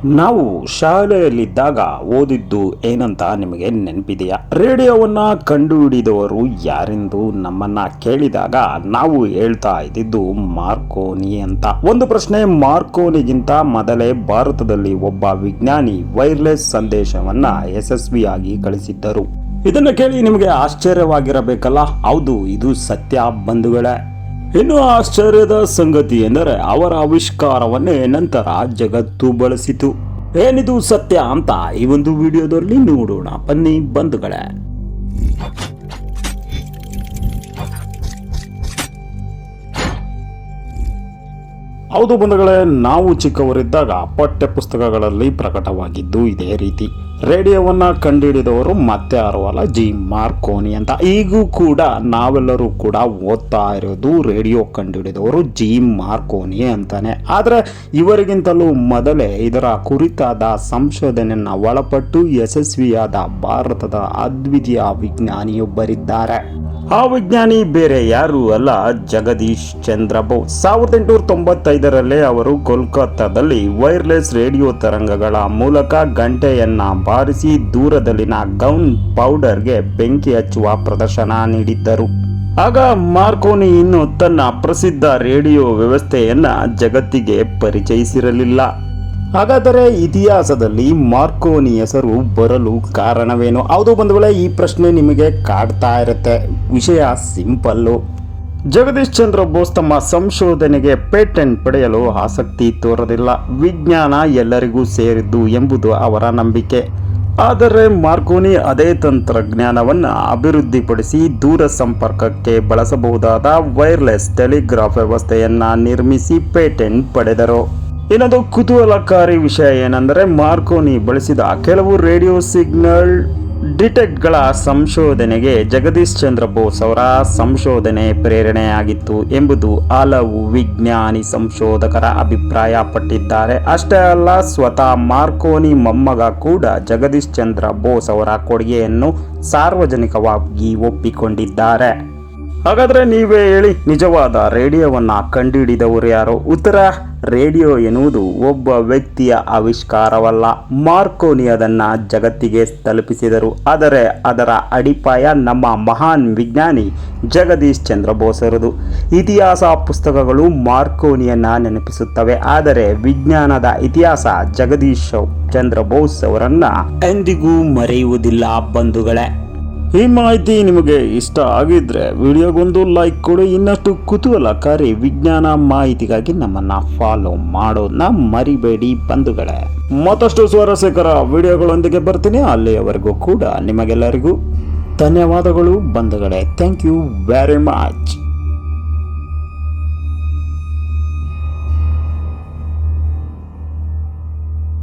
ನಾವು ಶಾಲೆಯಲ್ಲಿದ್ದಾಗ ಓದಿದ್ದು ಏನಂತ ನಿಮಗೆ ನೆನಪಿದೆಯಾ? ರೇಡಿಯೋವನ್ನ ಕಂಡುಹಿಡಿದವರು ಯಾರೆಂದು ನಮ್ಮನ್ನ ಕೇಳಿದಾಗ ನಾವು ಹೇಳ್ತಾ ಇದ್ದಿದ್ದು ಮಾರ್ಕೋನಿ ಅಂತ. ಒಂದು ಪ್ರಶ್ನೆ, ಮಾರ್ಕೋನಿಗಿಂತ ಮೊದಲೇ ಭಾರತದಲ್ಲಿ ಒಬ್ಬ ವಿಜ್ಞಾನಿ ವೈರ್ಲೆಸ್ ಸಂದೇಶವನ್ನ ಯಶಸ್ವಿಯಾಗಿ ಕಳಿಸಿದ್ದರು. ಇದನ್ನ ಕೇಳಿ ನಿಮಗೆ ಆಶ್ಚರ್ಯವಾಗಿರಬೇಕಲ್ಲ? ಹೌದು, ಇದು ಸತ್ಯ ಬಂಧುಗಳೇ. ಇನ್ನು ಆಶ್ಚರ್ಯದ ಸಂಗತಿ ಎಂದರೆ ಅವರ ಆವಿಷ್ಕಾರವನ್ನೇ ನಂತರ ಜಗತ್ತು ಬಳಸಿತು. ಏನಿದು ಸತ್ಯ ಅಂತ ಈ ಒಂದು ವಿಡಿಯೋದಲ್ಲಿ ನೋಡೋಣ ಬನ್ನಿ ಬಂಧುಗಳೇ. ಹೌದು ಬಂಧುಗಳೇ, ನಾವು ಚಿಕ್ಕವರಿದ್ದಾಗ ಪಠ್ಯ ಪುಸ್ತಕಗಳಲ್ಲಿ ಪ್ರಕಟವಾಗಿದ್ದು ಇದೇ ರೀತಿ. ರೇಡಿಯೋವನ್ನ ಕಂಡುಹಿಡಿದವರು ಮತ್ತೆ ಯಾರು ಅಲ್ಲ, ಜಿ ಮಾರ್ಕೋನಿ ಅಂತ. ಈಗೂ ಕೂಡ ನಾವೆಲ್ಲರೂ ಕೂಡ ಓದ್ತಾ ಇರೋದು ರೇಡಿಯೋ ಕಂಡುಹಿಡಿದವರು ಜಿ ಮಾರ್ಕೋನಿ ಅಂತಾನೆ. ಆದರೆ ಇವರಿಗಿಂತಲೂ ಮೊದಲೇ ಇದರ ಕುರಿತಾದ ಸಂಶೋಧನೆಯನ್ನು ಒಳಪಟ್ಟು ಯಶಸ್ವಿಯಾದ ಭಾರತದ ಅದ್ವಿತೀಯ ವಿಜ್ಞಾನಿಯೊಬ್ಬರಿದ್ದಾರೆ. ಆ ವಿಜ್ಞಾನಿ ಬೇರೆ ಯಾರು ಅಲ್ಲ, ಜಗದೀಶ್ ಚಂದ್ರ ಬೋಸ್. 1895ರಲ್ಲಿ ಅವರು ಕೋಲ್ಕತ್ತಾದಲ್ಲಿ ವೈರ್ಲೆಸ್ ರೇಡಿಯೋ ತರಂಗಗಳ ಮೂಲಕ ಗಂಟೆಯನ್ನ ಬಾರಿಸಿ ದೂರದಲ್ಲಿನ ಗನ್ ಪೌಡರ್ಗೆ ಬೆಂಕಿ ಹಚ್ಚುವ ಪ್ರದರ್ಶನ ನೀಡಿದ್ದರು. ಆಗ ಮಾರ್ಕೋನಿ ಇನ್ನು ತನ್ನ ಪ್ರಸಿದ್ಧ ರೇಡಿಯೋ ವ್ಯವಸ್ಥೆಯನ್ನ ಜಗತ್ತಿಗೆ ಪರಿಚಯಿಸಿರಲಿಲ್ಲ. ಹಾಗಾದರೆ ಇತಿಹಾಸದಲ್ಲಿ ಮಾರ್ಕೋನಿ ಹೆಸರು ಬರಲು ಕಾರಣವೇನು? ಹೌದು ಬಂಧುಗಳೇ, ಈ ಪ್ರಶ್ನೆ ನಿಮಗೆ ಕಾಡ್ತಾ ಇರುತ್ತೆ. ವಿಷಯ ಸಿಂಪಲ್ಲು. ಜಗದೀಶ್ ಚಂದ್ರ ಬೋಸ್ ತಮ್ಮ ಸಂಶೋಧನೆಗೆ ಪೇಟೆಂಟ್ ಪಡೆಯಲು ಆಸಕ್ತಿ ತೋರಲಿಲ್ಲ. ವಿಜ್ಞಾನ ಎಲ್ಲರಿಗೂ ಸೇರಿದ್ದು ಎಂಬುದು ಅವರ ನಂಬಿಕೆ. ಆದರೆ ಮಾರ್ಕೋನಿ ಅದೇ ತಂತ್ರಜ್ಞಾನವನ್ನು ಅಭಿವೃದ್ಧಿಪಡಿಸಿ ದೂರ ಸಂಪರ್ಕಕ್ಕೆ ಬಳಸಬಹುದಾದ ವೈರ್ಲೆಸ್ ಟೆಲಿಗ್ರಾಫ್ ವ್ಯವಸ್ಥೆಯನ್ನು ನಿರ್ಮಿಸಿ ಪೇಟೆಂಟ್ ಪಡೆದರು. ಇನ್ನೊಂದು ಕುತೂಹಲಕಾರಿ ವಿಷಯ ಏನೆಂದರೆ, ಮಾರ್ಕೋನಿ ಬಳಸಿದ ಕೆಲವು ರೇಡಿಯೋ ಸಿಗ್ನಲ್ ಡಿಟೆಕ್ಟ್ಗಳ ಸಂಶೋಧನೆಗೆ ಜಗದೀಶ್ ಚಂದ್ರ ಬೋಸ್ ಅವರ ಸಂಶೋಧನೆ ಪ್ರೇರಣೆಯಾಗಿತ್ತು ಎಂಬುದು ಹಲವು ವಿಜ್ಞಾನಿ ಸಂಶೋಧಕರ ಅಭಿಪ್ರಾಯಪಟ್ಟಿದ್ದಾರೆ. ಅಷ್ಟೇ ಅಲ್ಲ, ಸ್ವತಃ ಮಾರ್ಕೋನಿ ಮೊಮ್ಮಗ ಕೂಡ ಜಗದೀಶ್ ಚಂದ್ರ ಬೋಸ್ ಅವರ ಕೊಡುಗೆಯನ್ನು ಸಾರ್ವಜನಿಕವಾಗಿ ಒಪ್ಪಿಕೊಂಡಿದ್ದಾರೆ. ಹಾಗಾದರೆ ನೀವೇ ಹೇಳಿ, ನಿಜವಾದ ರೇಡಿಯೋವನ್ನು ಕಂಡುಹಿಡಿದವರು ಯಾರು? ಉತ್ತರ, ರೇಡಿಯೋ ಎನ್ನುವುದು ಒಬ್ಬ ವ್ಯಕ್ತಿಯ ಆವಿಷ್ಕಾರವಲ್ಲ. ಮಾರ್ಕೋನಿ ಅದನ್ನು ಜಗತ್ತಿಗೆ ತಲುಪಿಸಿದರು. ಆದರೆ ಅದರ ಅಡಿಪಾಯ ನಮ್ಮ ಮಹಾನ್ ವಿಜ್ಞಾನಿ ಜಗದೀಶ್ ಚಂದ್ರ ಬೋಸರದು. ಇತಿಹಾಸ ಪುಸ್ತಕಗಳು ಮಾರ್ಕೋನಿಯನ್ನು ನೆನಪಿಸುತ್ತವೆ, ಆದರೆ ವಿಜ್ಞಾನದ ಇತಿಹಾಸ ಜಗದೀಶ್ ಚಂದ್ರ ಬೋಸ್ ಅವರನ್ನು ಎಂದಿಗೂ ಮರೆಯುವುದಿಲ್ಲ ಬಂಧುಗಳೇ. ಈ ಮಾಹಿತಿ ನಿಮಗೆ ಇಷ್ಟ ಆಗಿದ್ರೆ ವಿಡಿಯೋಗೊಂದು ಲೈಕ್ ಕೊಡಿ. ಇನ್ನಷ್ಟು ಕುತೂಹಲಕಾರಿ ವಿಜ್ಞಾನ ಮಾಹಿತಿಗಾಗಿ ನಮ್ಮನ್ನ ಫಾಲೋ ಮಾಡೋದನ್ನ ಮರಿಬೇಡಿ ಬಂಧುಗಳೇ. ಮತ್ತಷ್ಟು ಸ್ವಾರಸ್ಯಕರ ವಿಡಿಯೋಗಳೊಂದಿಗೆ ಬರ್ತೀನಿ. ಅಲ್ಲಿಯವರೆಗೂ ಕೂಡ ನಿಮಗೆಲ್ಲರಿಗೂ ಧನ್ಯವಾದಗಳು ಬಂಧುಗಳೇ. Thank you very much.